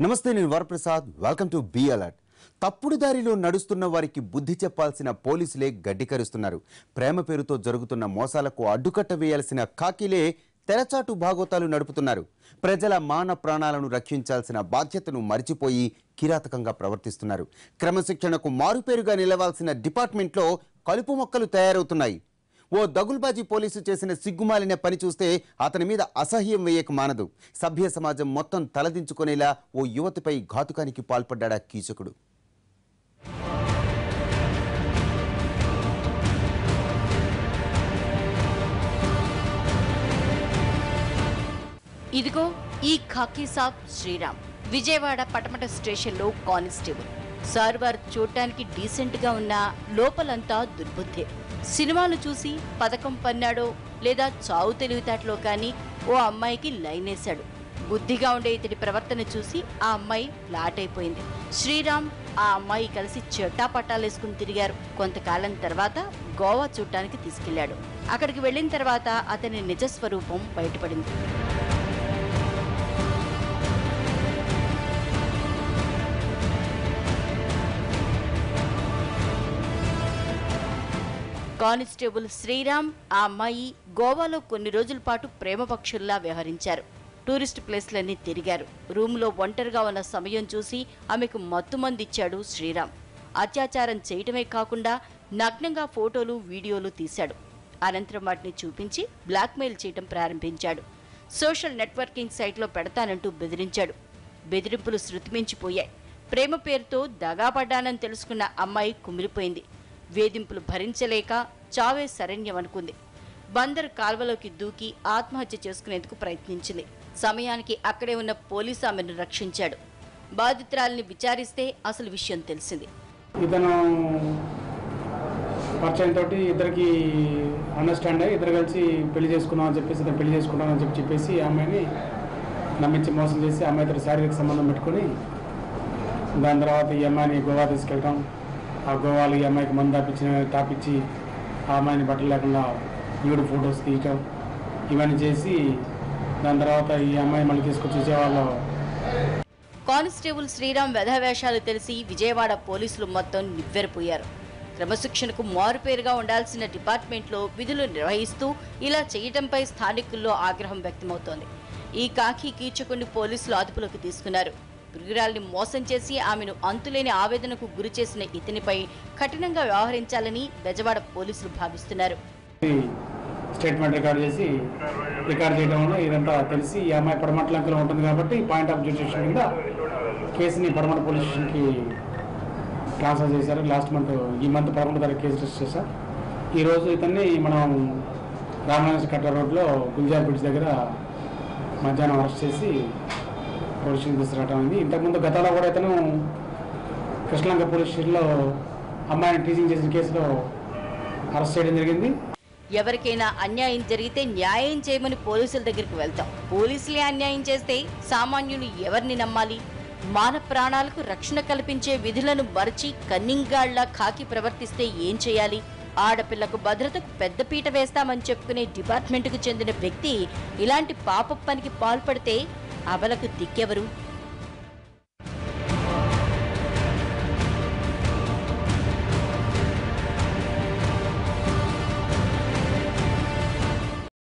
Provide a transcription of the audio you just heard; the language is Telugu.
నమస్తే, నేను Varaprasad. Welcome to be alert. తప్పుడు దారిలో నడుస్తున్న వారికి బుద్ధి చెప్పాల్సిన పోలీసులే గడ్డికరుస్తున్నారు. ప్రేమ పేరుతో జరుగుతున్న మోసాలకు అడ్డుకట్ట వేయాల్సిన కాకిలే తెరచాటు భాగోతాలు నడుపుతున్నారు. ప్రజల మాన ప్రాణాలను రక్షించాల్సిన బాధ్యతను మరిచిపోయి కిరాతకంగా ప్రవర్తిస్తున్నారు. క్రమశిక్షణకు మారుపేరుగా నిలవాల్సిన డిపార్ట్మెంట్లో కలుపు మొక్కలు తయారవుతున్నాయి. ఓ దగుల్బాజీ పోలీసు చేసిన సిగ్గుమాలిన పని చూస్తే అతని మీద అసహ్యం వేయక మానదు. సభ్య సమాజం మొత్తం తలదించుకునేలా ఓ యువతిపై ఘాతుకానికి పాల్పడ్డా కీచకుడు. ఇదిగో ఈ ఖాకీ సాబ్ శ్రీరామ్ విజయవాడ పటమట స్టేషన్లో కానిస్టేబుల్. సార్ వారు చూడటానికి డీసెంట్ గా ఉన్న లోపలంతా దుర్బుద్ధే. సినిమాలు చూసి పథకం పన్నాడో లేదా చావు తెలివితేటలో కానీ ఓ అమ్మాయికి లైన్ వేశాడు. బుద్ధిగా ఉండే ఇతడి ప్రవర్తన చూసి ఆ అమ్మాయి ఫ్లాట్ అయిపోయింది. శ్రీరామ్ ఆ అమ్మాయి కలిసి చెట్టాపట్టాలేసుకుని తిరిగారు. కొంతకాలం తర్వాత గోవా చూడటానికి తీసుకెళ్లాడు. అక్కడికి వెళ్లిన తర్వాత అతని నిజస్వరూపం బయటపడింది. కానిస్టేబుల్ శ్రీరామ్ ఆ అమ్మాయి గోవాలో కొన్ని రోజుల పాటు ప్రేమ పక్షుల్లా వ్యవహరించారు. టూరిస్ట్ ప్లేస్లన్నీ తిరిగారు. రూమ్లో ఒంటరిగా ఉన్న సమయం చూసి ఆమెకు మత్తుమందిచ్చాడు శ్రీరామ్. అత్యాచారం చేయటమే కాకుండా నగ్నంగా ఫోటోలు వీడియోలు తీశాడు. అనంతరం వాటిని చూపించి బ్లాక్మెయిల్ చేయటం ప్రారంభించాడు. సోషల్ నెట్వర్కింగ్ సైట్లో పెడతానంటూ బెదిరించాడు. బెదిరింపులు శృతిమించిపోయాయి. ప్రేమ పేరుతో దగాపడ్డానని తెలుసుకున్న అమ్మాయి కుమిలిపోయింది. వేధింపులు భరించలేక చావే శరణ్యమనుకుంది. బందర్ కాల్వలోకి దూకి ఆత్మహత్య చేసుకునేందుకు ప్రయత్నించింది. సమయానికి అక్కడే ఉన్న పోలీసు ఆమెను రక్షించాడు. బాధితురాలిని విచారిస్తే అసలు విషయం తెలిసింది. ఇతను పరిచయం తోటి ఇద్దరికి అండర్స్టాండ్ అయ్యి ఇద్దరు కలిసి పెళ్లి చేసుకున్నాం అని చెప్పేసి ఇతను పెళ్లి చేసుకుంటామని చెప్పేసి అమ్మాయిని నమ్మించి మోసం చేసి అమ్మాయితో శారీరక సంబంధం పెట్టుకొని దాని తర్వాత ఈ అమ్మాయిని గోవా తీసుకెళ్ళటం, ఆ గోవాలో ఈ అమ్మాయికి మందు తాపించి ఆ అమ్మాయిని బట్టలు లేకుండా ఈవిడ ఫొటోస్ తీయటం ఇవన్నీ చేసి దాని తర్వాత ఈ అమ్మాయి మళ్ళీ తీసుకొచ్చి విజయవాడలో. కానిస్టేబుల్ శ్రీరామ్ వెధవేషాలు తెలిసి విజయవాడ పోలీసులు మొత్తం నివ్వెరపోయారు. క్రమశిక్షణకు మారుపేరుగా ఉండాల్సిన డిపార్ట్మెంట్లో విధులు నిర్వహిస్తూ ఇలా చేయటంపై స్థానికుల్లో ఆగ్రహం వ్యక్తమవుతోంది. ఈ కాకి కీచకుని పోలీసులు అదుపులోకి తీసుకున్నారు. ప్రియురాల్ని మోసం చేసి ఆమెను అంతులేని ఆవేదనకు గురి చేసిన ఇతనిపై కఠినంగా వ్యవహరించాలని బెజవాడ పోలీసులు భావిస్తున్నారు. స్టేట్మెంట్ రికార్డ్ చేయడం వల్ల ఇదంతా తెలిసి ఈ అమ్మాయి పడమట లంకలో ఉంటుంది కాబట్టి పాయింట్ ఆఫ్ జ్యుడిషియల్ కింద కేసుని పడమట పోలీస్ స్టేషన్కి ట్రాన్స్ఫర్ చేశారు. ఈ మంత్ 11 తారీఖు కేసు రిజిస్టర్ చేశారు. ఈరోజు ఇతన్ని మనం రామనాథ కట్ట రోడ్లో గుల్జార్ బ్రిడ్జ్ దగ్గర మధ్యాహ్నం అరెస్ట్ చేసి పోలీస్ స్టేషన్ తీసుకురావడం అయింది. ఇంతకుముందు గతంలో కూడా ఇతను కృష్ణలంక పోలీస్ స్టేషన్లో అమ్మాయిని టీచింగ్ చేసిన కేసులో అరెస్ట్ చేయడం జరిగింది. ఎవరికైనా అన్యాయం జరిగితే న్యాయం చేయమని పోలీసుల దగ్గరికి వెళ్తాం. పోలీసులే అన్యాయం చేస్తే సామాన్యులు ఎవరిని నమ్మాలి? మాన ప్రాణాలకు రక్షణ కల్పించే విధులను మరచి కన్నింగాళ్లా కాకి ప్రవర్తిస్తే ఏం చేయాలి? ఆడపిల్లకు భద్రతకు పెద్దపీట వేస్తామని చెప్పుకునే డిపార్ట్మెంట్కు చెందిన వ్యక్తి ఇలాంటి పాప పనికి పాల్పడితే అబలకు దిక్కెవరు?